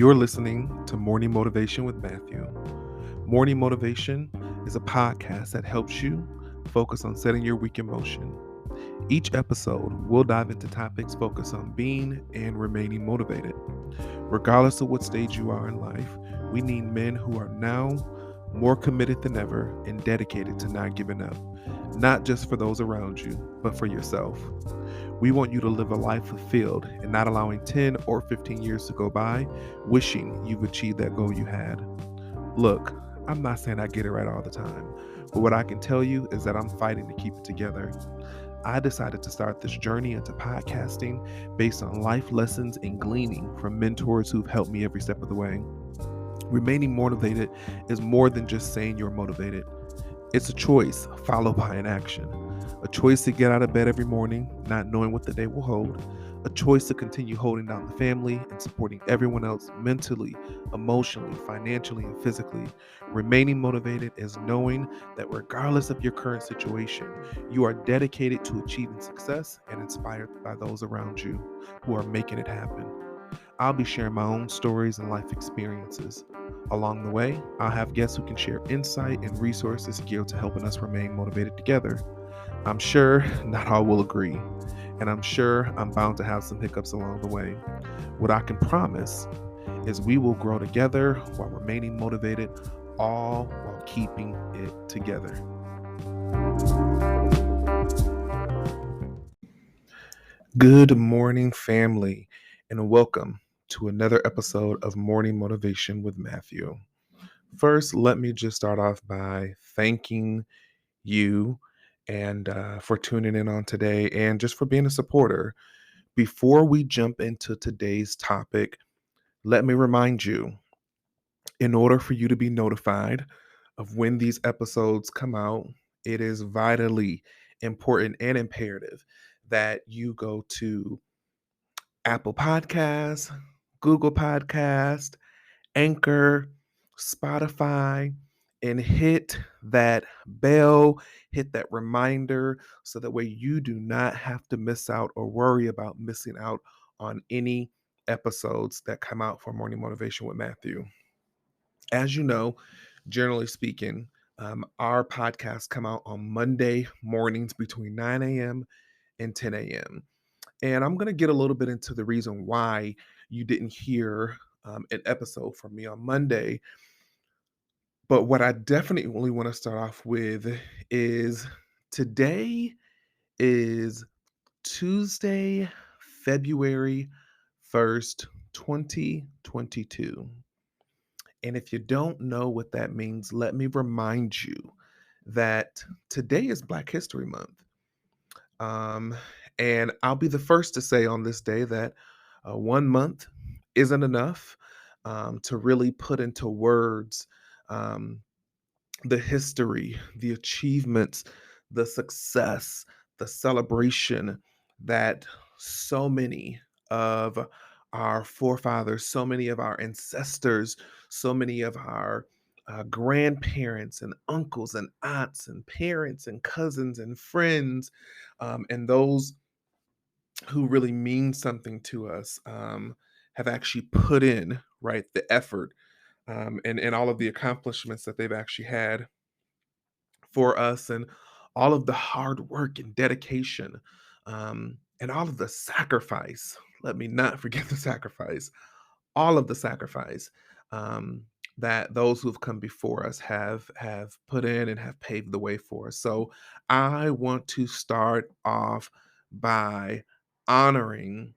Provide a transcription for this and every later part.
You're listening to Morning Motivation with Matthew. Morning Motivation is a podcast that helps you focus on setting your week in motion. Each episode, we'll dive into topics focused on being and remaining motivated. Regardless of what stage you are in life, we need men who are now more committed than ever and dedicated to not giving up, not just for those around you, but for yourself. We want you to live a life fulfilled and not allowing 10 or 15 years to go by wishing you've achieved that goal you had. Look, I'm not saying I get it right all the time, but what I can tell you is that I'm fighting to keep it together. I decided to start this journey into podcasting based on life lessons and gleaning from mentors who've helped me every step of the way. Remaining motivated is more than just saying you're motivated. It's a choice followed by an action. A choice to get out of bed every morning, not knowing what the day will hold. A choice to continue holding down the family and supporting everyone else mentally, emotionally, financially, and physically. Remaining motivated is knowing that regardless of your current situation, you are dedicated to achieving success and inspired by those around you who are making it happen. I'll be sharing my own stories and life experiences. Along the way, I'll have guests who can share insight and resources geared to helping us remain motivated together. I'm sure not all will agree, and I'm sure I'm bound to have some hiccups along the way. What I can promise is we will grow together while remaining motivated, all while keeping it together. Good morning, family, and welcome to another episode of Morning Motivation with Matthew. First, let me just start off by thanking you and for tuning in on today and just for being a supporter. Before we jump into today's topic, let me remind you, in order for you to be notified of when these episodes come out, it is vitally important and imperative that you go to Apple Podcasts, Google Podcast, Anchor, Spotify, and hit that bell, hit that reminder so that way you do not have to miss out or worry about missing out on any episodes that come out for Morning Motivation with Matthew. As you know, generally speaking, our podcasts come out on Monday mornings between 9 a.m. and 10 a.m. And I'm going to get a little bit into the reason why you didn't hear an episode from me on Monday. But what I definitely want to start off with is today is Tuesday, February 1st, 2022. And if you don't know what that means, let me remind you that today is Black History Month. Um, and I'll be the first to say on this day that 1 month isn't enough to really put into words um, the history, the achievements, the success, the celebration that so many of our forefathers, so many of our ancestors, so many of our grandparents and uncles and aunts and parents and cousins and friends, and those who really mean something to us have actually put in, right, the effort and all of the accomplishments that they've actually had for us, and all of the hard work and dedication, and all of the sacrifice. Let me not forget the sacrifice. All of the sacrifice that those who've come before us have put in and have paved the way for us. So I want to start off by honoring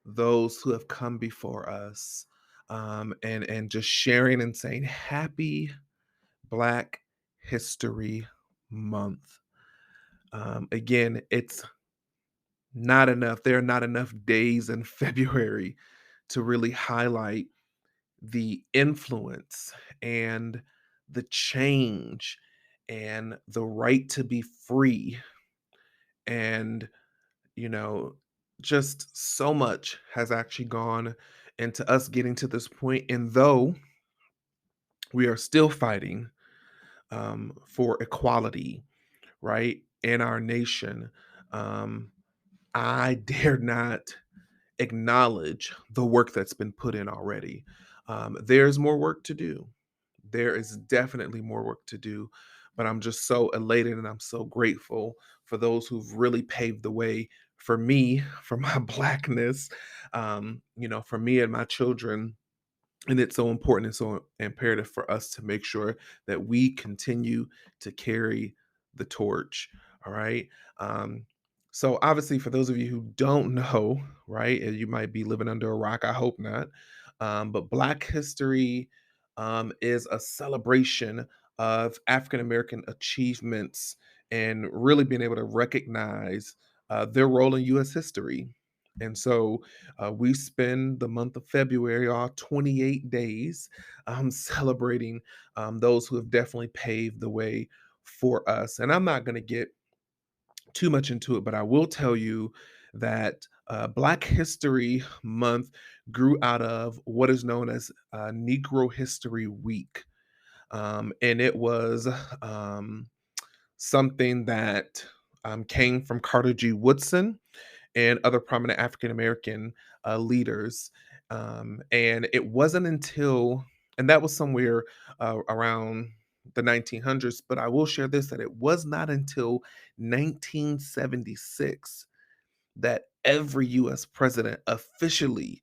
those who have come before us, and just sharing and saying happy Black History Month. Again, it's not enough. There are not enough days in February to really highlight the influence and the change and the right to be free. And, you know, just so much has actually gone into us getting to this point. And though we are still fighting for equality, right, in our nation, um, I dare not acknowledge the work that's been put in already. There's more work to do. There is definitely more work to do, but I'm just so elated and I'm so grateful for those who've really paved the way for me, for my blackness, for me and my children. And it's so important and so imperative for us to make sure that we continue to carry the torch. All right. Um, so obviously, for those of you who don't know, right, and you might be living under a rock, I hope not. But Black History is a celebration of African American achievements and really being able to recognize their role in U.S. history. And so we spend the month of February, all 28 days, celebrating those who have definitely paved the way for us. And I'm not going to get too much into it, but I will tell you that Black History Month grew out of what is known as Negro History Week. And it was something that came from Carter G. Woodson and other prominent African American leaders. And it wasn't until, and that was somewhere around the 1900s, but I will share this, that it was not until 1976 that every US president officially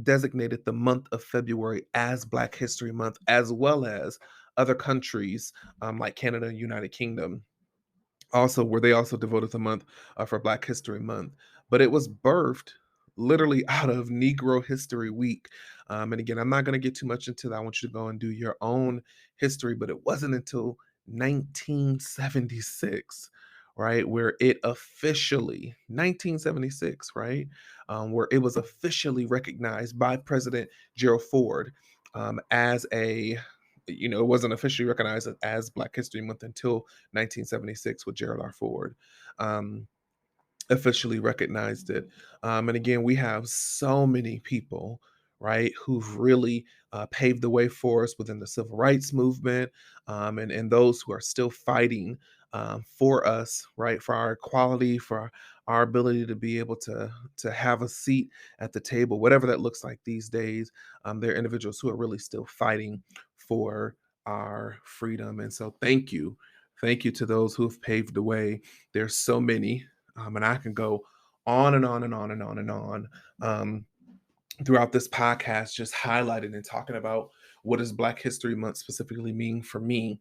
designated the month of February as Black History Month, as well as other countries like Canada and United Kingdom also where they also devoted the month for Black History Month. But it was birthed literally out of Negro History Week. And again, I'm not going to get too much into that. I want you to go and do your own history, but it wasn't until 1976, right, where it officially, 1976, right, where it was officially recognized by President Gerald Ford as a it wasn't officially recognized as Black History Month until 1976 with Gerald R. Ford. Um, Officially recognized it. And again, we have so many people, right, who've really paved the way for us within the civil rights movement, and those who are still fighting for us, right, for our equality, for our ability to be able to have a seat at the table, whatever that looks like these days. There are individuals who are really still fighting for our freedom. And so thank you to those who have paved the way. There's so many, and I can go on and on and on and on and on throughout this podcast, just highlighting and talking about what does Black History Month specifically mean for me.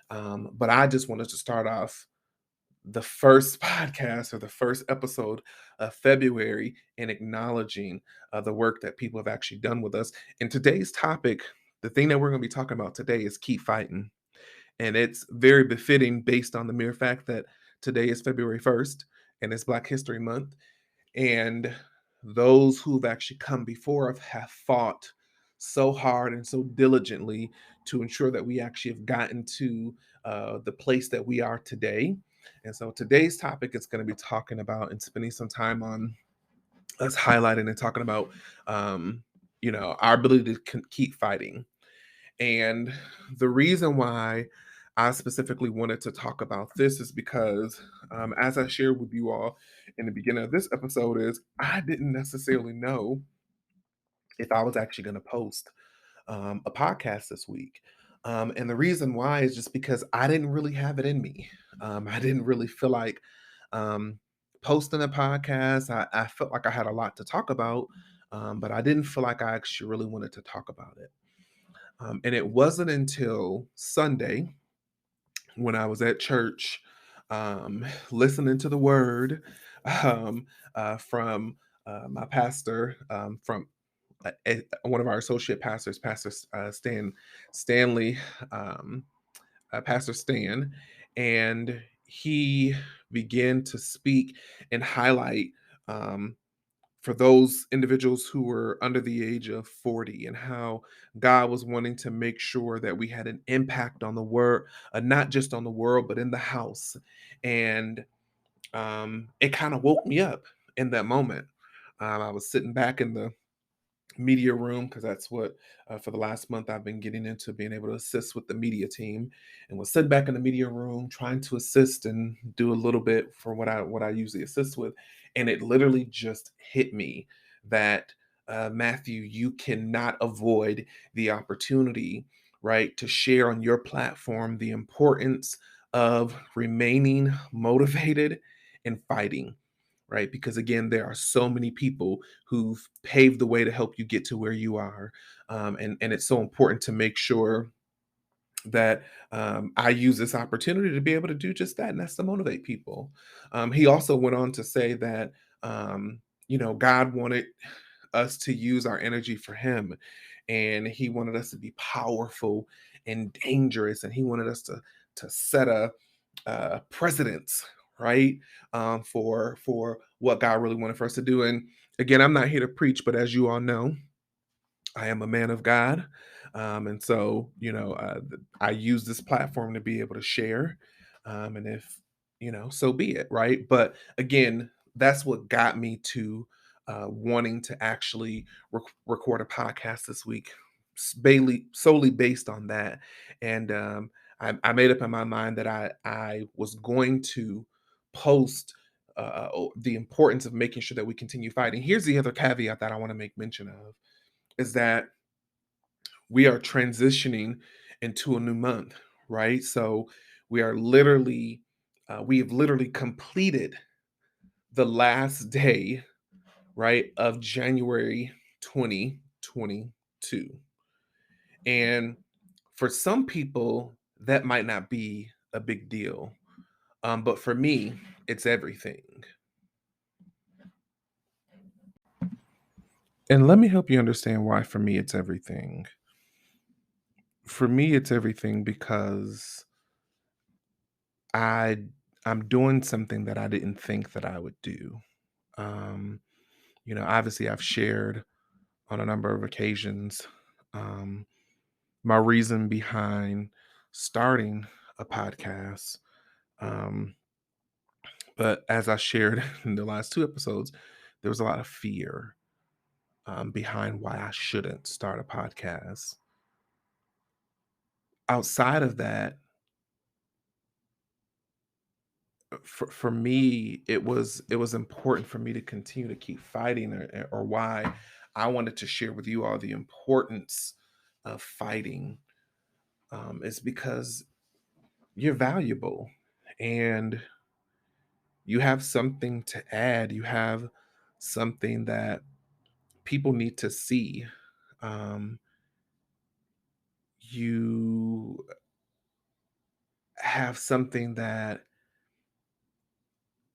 But I just wanted to start off the first podcast or the first episode of February in acknowledging the work that people have actually done with us. And today's topic, the thing that we're going to be talking about today is keep fighting. And it's very befitting based on the mere fact that today is February 1st and it's Black History Month. And those who've actually come before us have fought so hard and so diligently to ensure that we actually have gotten to the place that we are today. And so today's topic is going to be talking about and spending some time on us highlighting and talking about, our ability to keep fighting. And the reason why I specifically wanted to talk about this is because, as I shared with you all in the beginning of this episode, is I didn't necessarily know if I was actually going to post a podcast this week. And the reason why is just because I didn't really have it in me. I didn't really feel like um, posting a podcast. I felt like I had a lot to talk about, but I didn't feel like I actually really wanted to talk about it. And it wasn't until Sunday when I was at church, listening to the word um, from my pastor, from one of our associate pastors, Pastor Stanley, um, Pastor Stan, and he began to speak and highlight. For those individuals who were under the age of 40 and how God was wanting to make sure that we had an impact on the world, not just on the world, but in the house. And it kind of woke me up in that moment. I was sitting back in the media room because that's what for the last month I've been getting into being able to assist with the media team, and was sitting back in the media room trying to assist and do a little bit for what I usually assist with. And it literally just hit me that Matthew, you cannot avoid the opportunity, right, to share on your platform the importance of remaining motivated and fighting, right? Because again, there are so many people who've paved the way to help you get to where you are. And it's so important to make sure that I use this opportunity to be able to do just that, and that's to motivate people. He also went on to say that, God wanted us to use our energy for him, and he wanted us to be powerful and dangerous, and he wanted us to set a precedence, right? For what God really wanted for us to do. And again, I'm not here to preach, but as you all know, I am a man of God. And so, I use this platform to be able to share. And if, so be it, right? But again, that's what got me to wanting to actually record a podcast this week, solely based on that. And I made up in my mind that I was going to post the importance of making sure that we continue fighting. Here's the other caveat that I want to make mention of is that we are transitioning into a new month, right? So we are literally, we have literally completed the last day, right, of January 2022. And for some people, that might not be a big deal. But for me, it's everything. And let me help you understand why for me it's everything. For me, it's everything because I I'm doing something that I didn't think that I would do. Um, Obviously I've shared on a number of occasions um, my reason behind starting a podcast. Um, but as I shared in the last two episodes, there was a lot of fear behind why I shouldn't start a podcast. Outside of that, for me it was important for me to continue to keep fighting, or why I wanted to share with you all the importance of fighting, is because you're valuable and you have something to add, you have something that people need to see. You have something that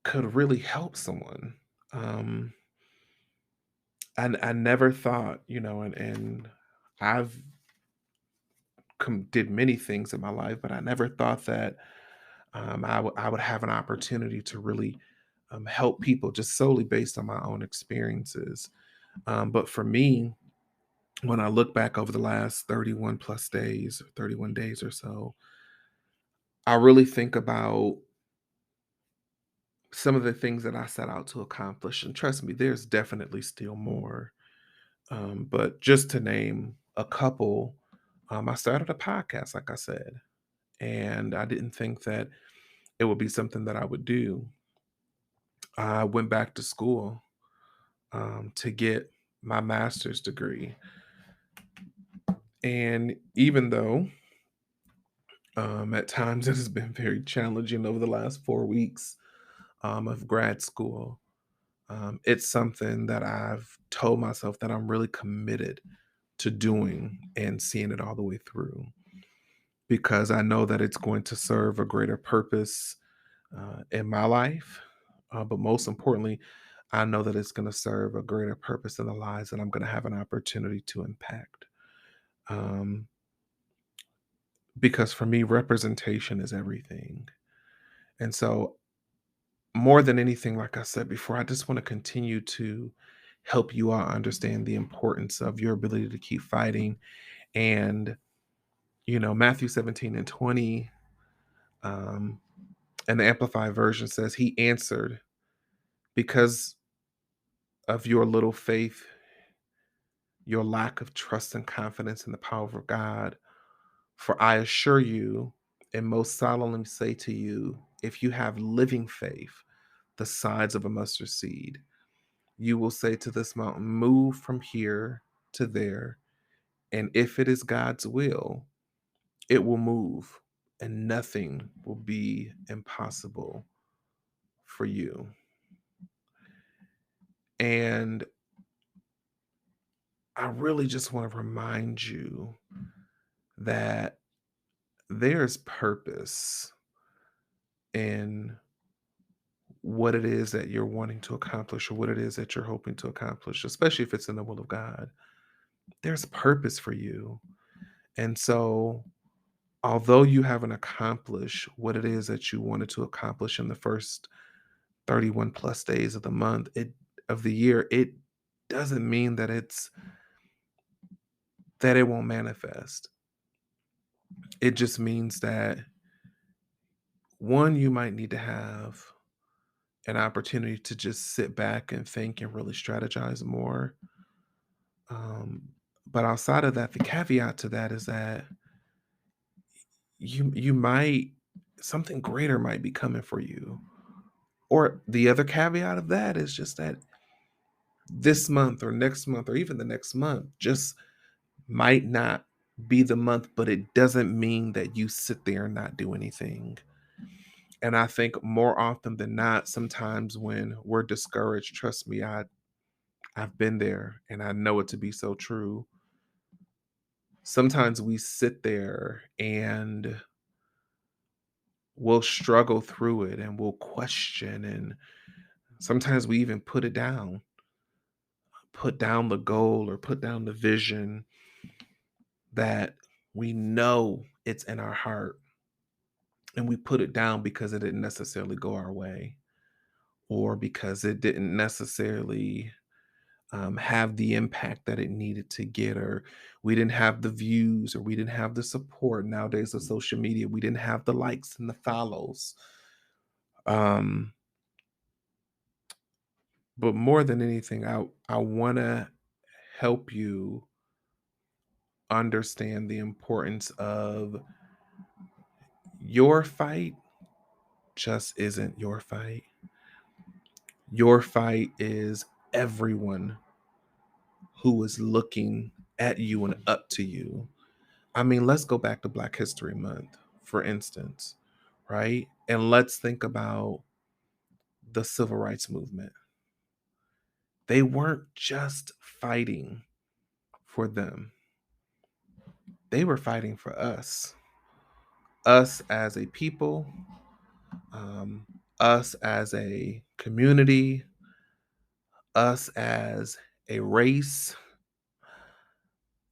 could really help someone. I never thought, and I've did many things in my life, but I never thought that I would have an opportunity to really help people just solely based on my own experiences. But for me, when I look back over the last 31 plus days, or 31 days or so, I really think about some of the things that I set out to accomplish. And trust me, there's definitely still more. But just to name a couple, I started a podcast, like I said, and I didn't think that it would be something that I would do. I went back to school to get my master's degree. And even though at times it has been very challenging over the last 4 weeks of grad school, it's something that I've told myself that I'm really committed to doing and seeing it all the way through, because I know that it's going to serve a greater purpose in my life. But most importantly, I know that it's going to serve a greater purpose in the lives that I'm going to have an opportunity to impact. Um, because for me, representation is everything. And so, more than anything, like I said before, I just want to continue to help you all understand the importance of your ability to keep fighting. And, Matthew 17 and 20, um, and the Amplified Version says, He answered, because of your little faith, your lack of trust and confidence in the power of God. For I assure you, and most solemnly say to you, if you have living faith, the size of a mustard seed, You will say to this mountain, move from here to there. And if it is God's will, it will move and nothing will be impossible for you. And I really just want to remind you that there's purpose in what it is that you're wanting to accomplish or what it is that you're hoping to accomplish, especially if it's in the will of God. There's purpose for you. And so, although you haven't accomplished what it is that you wanted to accomplish in the first 31 plus days of the month, of the year, it doesn't mean that it won't manifest. It just means that one, you might need to have an opportunity to just sit back and think and really strategize more. Um, but outside of that, the caveat to that is that you might something greater might be coming for you. Or the other caveat of that is just that this month or next month or even the next month just might not be the month, but it doesn't mean that you sit there and not do anything. And I think more often than not, sometimes when we're discouraged, trust me, I've been there and I know it to be so true. Sometimes we sit there and we'll struggle through it and we'll question, and sometimes we even put down the goal or put down the vision that we know it's in our heart, and we put it down because it didn't necessarily go our way, or because it didn't necessarily have the impact that it needed to get, or we didn't have the views, or we didn't have the support. Nowadays with social media, we didn't have the likes and the follows. Um, but more than anything, I want to help you understand the importance of your fight just isn't your fight. Your fight is everyone who is looking at you and up to you. I mean, let's go back to Black History Month, for instance, right? And let's think about the civil rights movement. They weren't just fighting for them, they were fighting for us as a people, um, us as a community, us as a race.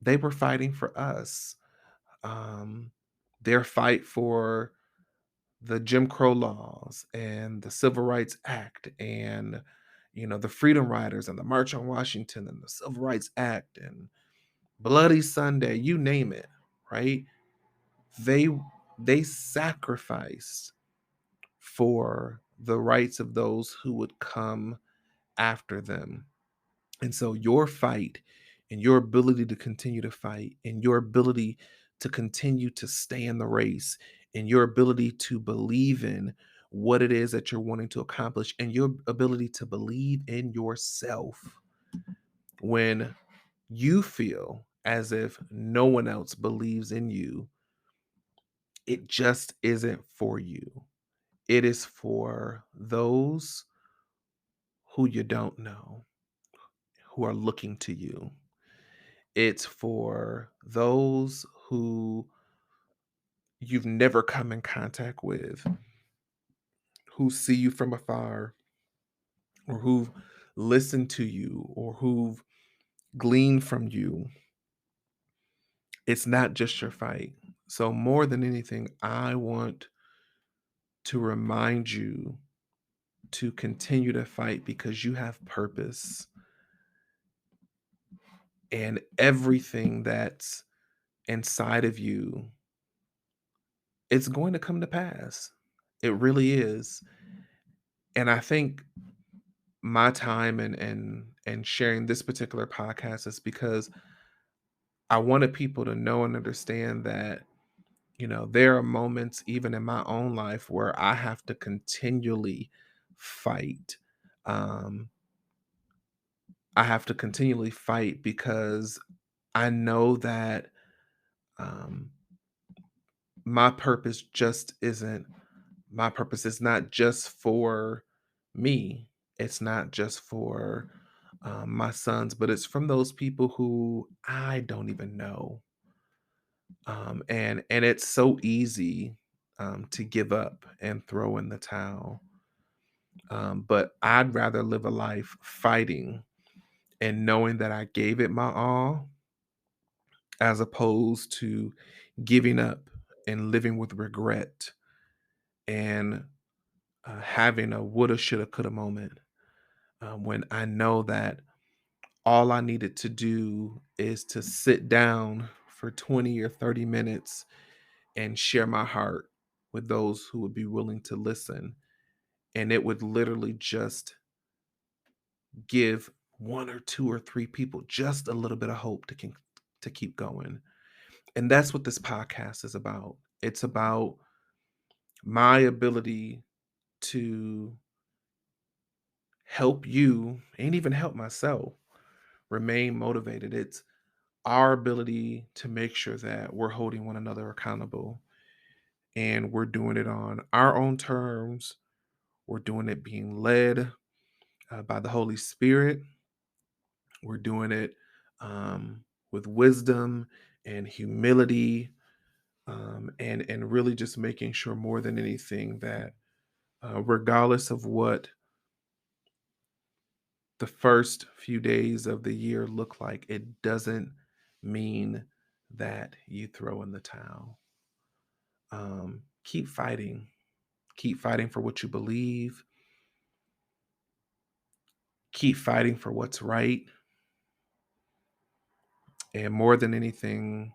They were fighting for us. Um, their fight for the Jim Crow laws and the Civil Rights Act and the Freedom Riders and the March on Washington and the Civil Rights Act and Bloody Sunday, you name it, right? They they sacrificed for the rights of those who would come after them. And so your fight and your ability to continue to fight and your ability to continue to stay in the race and your ability to believe in what it is that you're wanting to accomplish and your ability to believe in yourself when you feel as if no one else believes in you, it just isn't for you. It is for those who you don't know, who are looking to you. It's for those who you've never come in contact with, who see you from afar, or who've listened to you, or who've gleaned from you. It's not just your fight. So, more than anything, I want to remind you to continue to fight because you have purpose, and everything that's inside of you, it's going to come to pass. It really is. And I think my time and sharing this particular podcast is because I wanted people to know and understand that there are moments even in my own life where I have to continually fight. Um, I have to continually fight because I know that um, my purpose just isn't my purpose is not just for me. It's not just for my sons, but it's from those people who I don't even know. And it's so easy to give up and throw in the towel. But I'd rather live a life fighting and knowing that I gave it my all, as opposed to giving up and living with regret and having a woulda, shoulda, coulda moment, when I know that all I needed to do is to sit down for 20 or 30 minutes and share my heart with those who would be willing to listen. And it would literally just give one or two or three people just a little bit of hope to keep going. And that's what this podcast is about. It's about my ability to help you and even help myself remain motivated. It's our ability to make sure that we're holding one another accountable and we're doing it on our own terms. We're doing it being led by the Holy Spirit. We're doing it with wisdom and humility, and really just making sure more than anything that regardless of what the first few days of the year look like, it doesn't mean that you throw in the towel. Keep fighting. Keep fighting for what you believe. Keep fighting for what's right. And more than anything,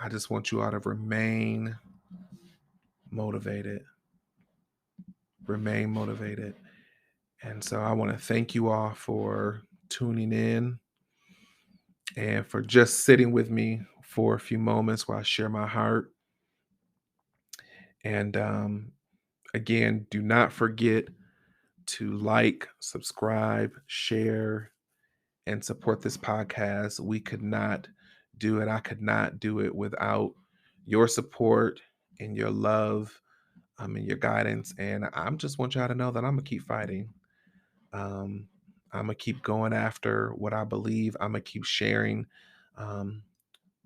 I just want you all to remain motivated. Remain motivated. And so I want to thank you all for tuning in and for just sitting with me for a few moments while I share my heart. And again, do not forget to like, subscribe, share, and support this podcast. We could not do it. I could not do it without your support and your love, and your guidance. And I just want y'all to know that I'm gonna keep fighting. Um, I'm gonna keep going after what I believe. I'm gonna keep sharing um,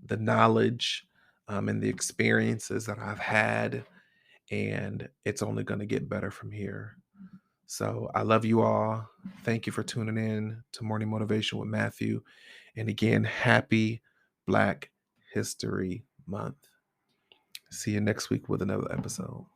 the knowledge and the experiences that I've had, and it's only gonna get better from here. So I love you all. Thank you for tuning in to Morning Motivation with Matthew. And again, happy Black History Month. See you next week with another episode.